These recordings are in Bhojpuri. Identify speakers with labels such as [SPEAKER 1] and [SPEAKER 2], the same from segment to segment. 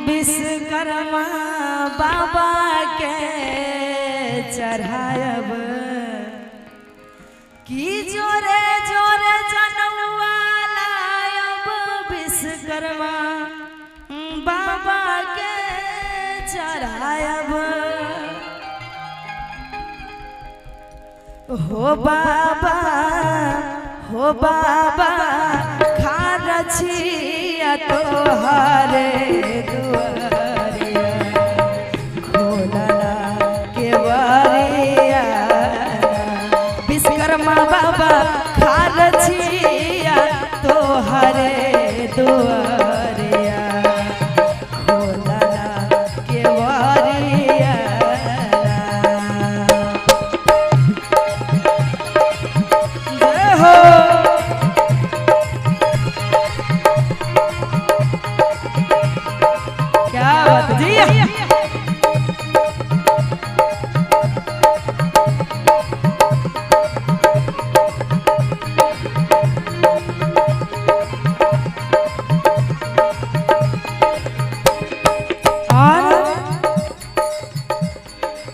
[SPEAKER 1] विश्वकर्मा बाबा के चढ़ायब की जोरे जोरे जनवा लायब विश्वकर्मा बाबा के चढ़ायब हो बाबा खार छिया तोहरे दुआरिया खोलना के बारिया विश्वकर्मा बाबा खार छिया तोहरे दुआरिया खोलना के बारिया जय हो क्या बात जी।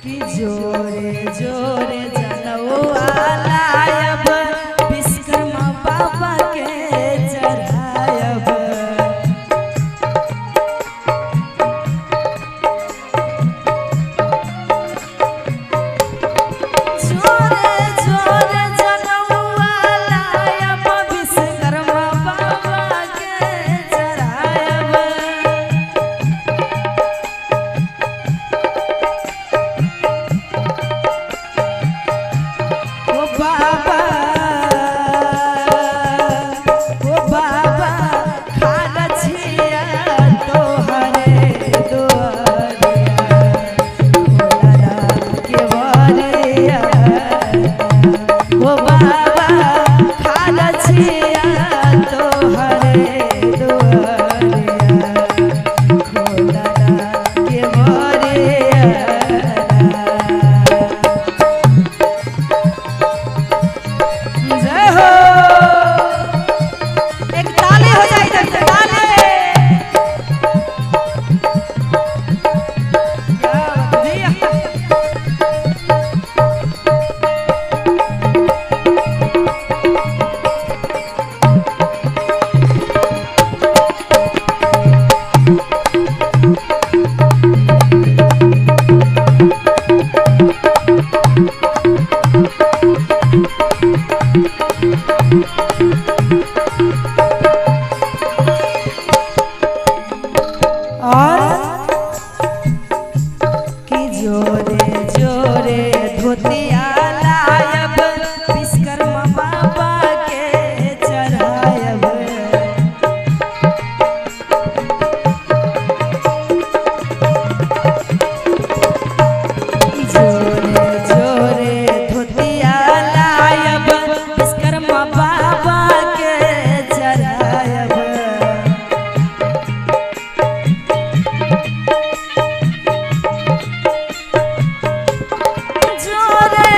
[SPEAKER 1] कि जोरे जोरे जनवा लायब विश्वकर्मा बाबा के चढ़ायब जोरे जोरे जनवा लायब विश्वकर्मा बाबा के चढ़ायब ओ बाबा खान छिया तोहरे दुआरिया खोलना के बारिया ओ बाबा खान छिया तोहरे दुआरिया खोलना के बारिया जय हो एक ताली हो जाए इधर से ताली क्या दिया और कि जोरे जोरे धोतिया लायब विश्वकर्मा बाबा के चढ़ायब जोरे जोरे धोतिया लायब विश्वकर्मा बाबा के चढ़ायब जोरे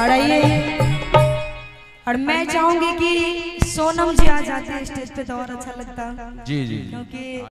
[SPEAKER 1] और आइए, और मैं चाहूंगी कि सोनम जी आ जाते हैं स्टेज पे तो और अच्छा लगता,
[SPEAKER 2] जी जी
[SPEAKER 1] क्योंकि